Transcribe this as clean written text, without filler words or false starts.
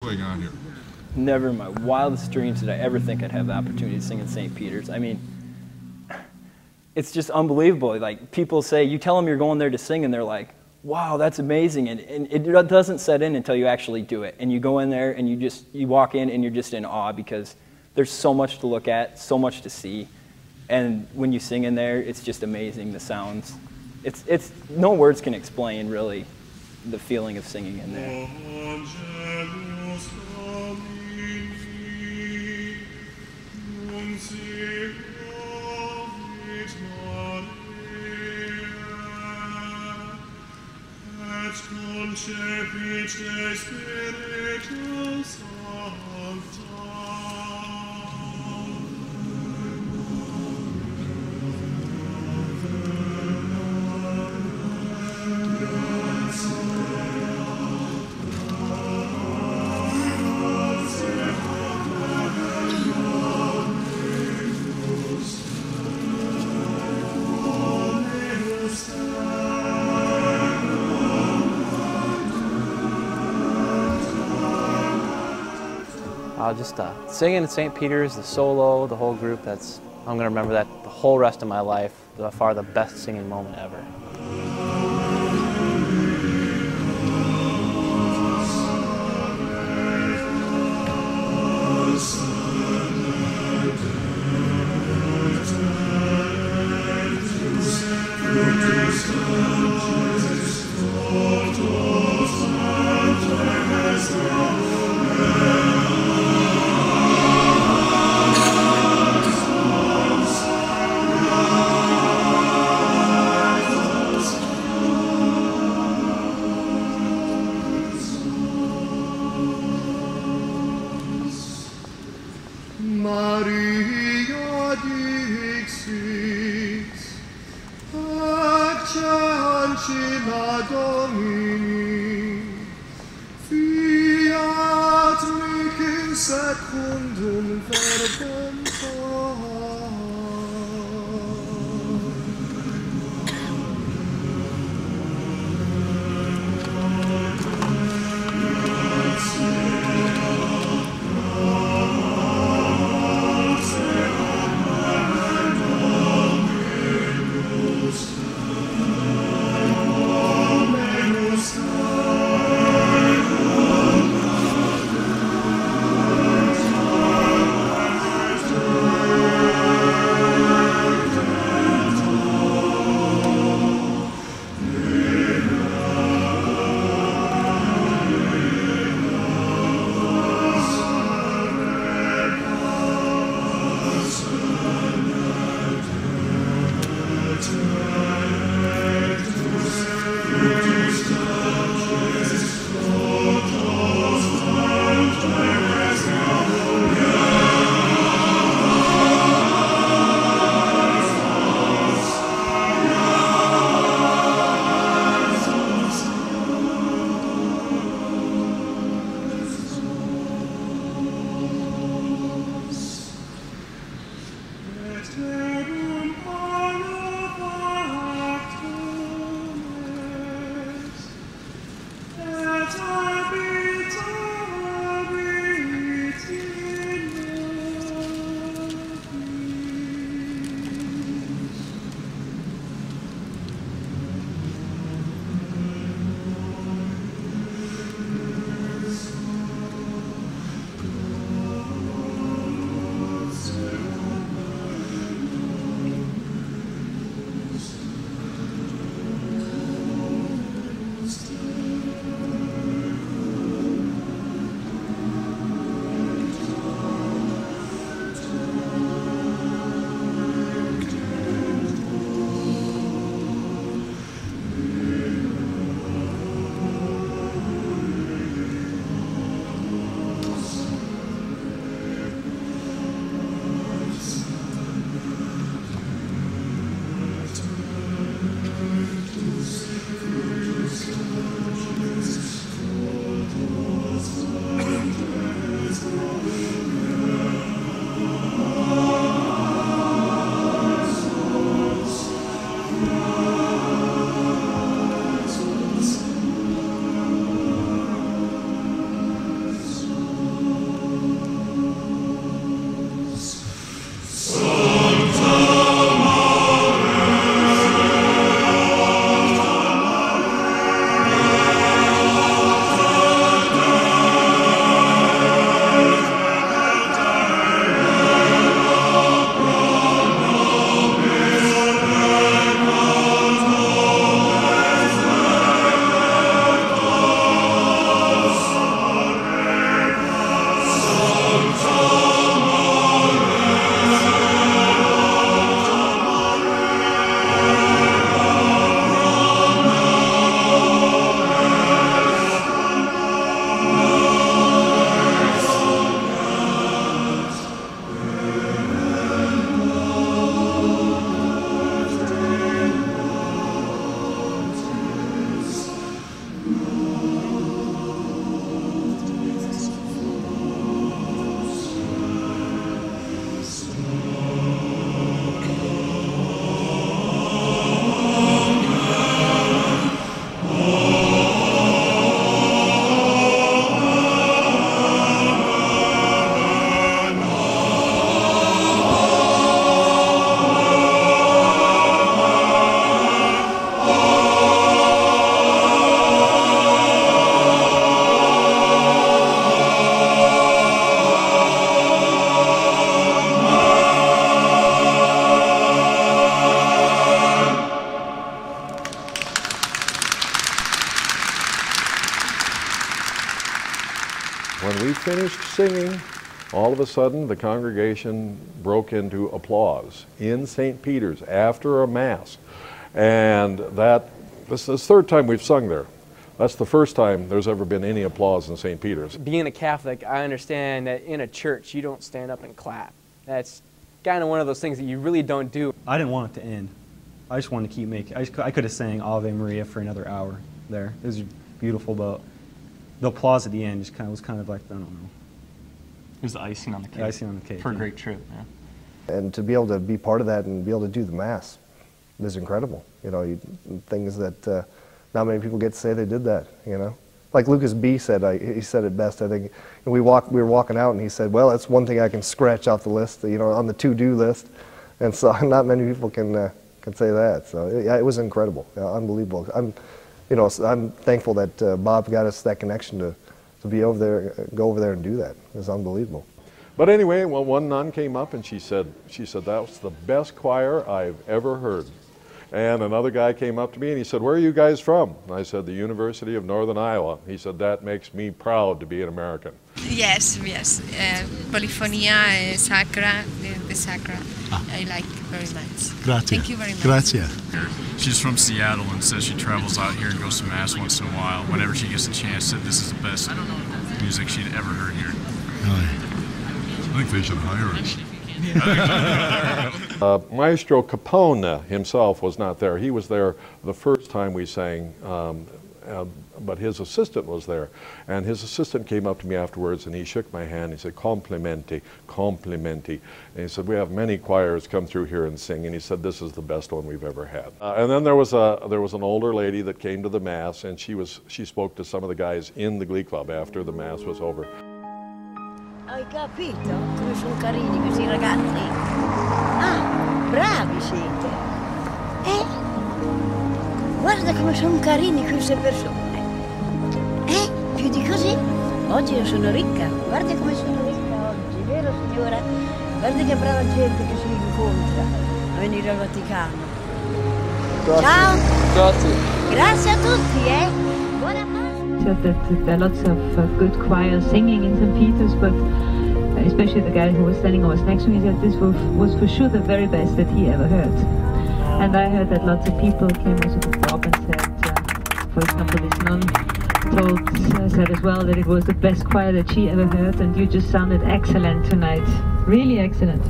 Going on here? Never in my wildest dreams did I ever think I'd have the opportunity to sing in St. Peter's. I mean, it's just unbelievable. Like, people say, you tell them you're going there to sing, and they're like, wow, that's amazing. And it doesn't set in until you actually do it. And you go in there, and you walk in, and you're just in awe because there's so much to look at, so much to see. And when you sing in there, it's just amazing, the sounds. It's no words can explain, really, the feeling of singing in there. Just singing at St. Peter's, the solo, the whole group, I'm going to remember that the whole rest of my life, by far the best singing moment ever. Maria dixit, acce ancilla Domini, fiat mic in secundum verbum when we finished singing, all of a sudden the congregation broke into applause in St. Peter's after a Mass. And this is the third time we've sung there. That's the first time there's ever been any applause in St. Peter's. Being a Catholic, I understand that in a church you don't stand up and clap. That's kind of one of those things that you really don't do. I didn't want it to end. I just wanted to keep making. I could have sang Ave Maria for another hour there. It was beautiful, but the applause at the end just was kind of like, I don't know. It was the icing on the cake. The icing on the cake. For a great trip, yeah. And to be able to be part of that and be able to do the Mass is incredible. You know, things that not many people get to say they did that, you know. Like Lucas B. said, he said it best, I think. We were walking out and he said, well, that's one thing I can scratch off the list, you know, on the to-do list. And so not many people can say that. So yeah, it was incredible, unbelievable. I'm thankful that Bob got us that connection to be over there, go over there and do that. It was unbelievable. But anyway, well, one nun came up and she said that was the best choir I've ever heard. And another guy came up to me and he said, where are you guys from? And I said, the University of Northern Iowa. He said, that makes me proud to be an American. Yes. Polyphonia sacra, the sacra, I like very much. Grazie. Thank you very much. Grazie. She's from Seattle and says she travels out here and goes to Mass once in a while. Whenever she gets a chance, said this is the best music she'd ever heard here. I think they should hire us. Maestro Capone himself was not there. He was there the first time we sang, but his assistant was there. And his assistant came up to me afterwards and he shook my hand. He said, complimenti, complimenti. And he said, we have many choirs come through here and sing. And he said, this is the best one we've ever had. And then there was an older lady that came to the Mass and she spoke to some of the guys in the Glee Club after the Mass was over. Hai capito come sono carini questi ragazzi? Ah, bravi siete! Guarda come sono carini queste persone! Più di così? Oggi io sono ricca, guarda come sono ricca oggi, vero signora? Guarda che brava gente che si incontra a venire al Vaticano. Grazie. Ciao! Grazie. Grazie a tutti, Buona pace! That there are lots of good choirs singing in St. Peter's, but especially the guy who was standing over next to me said this was for sure the very best that he ever heard. And I heard that lots of people came also to Bob and said, for example, this nun said as well that it was the best choir that she ever heard, and you just sounded excellent tonight. Really excellent.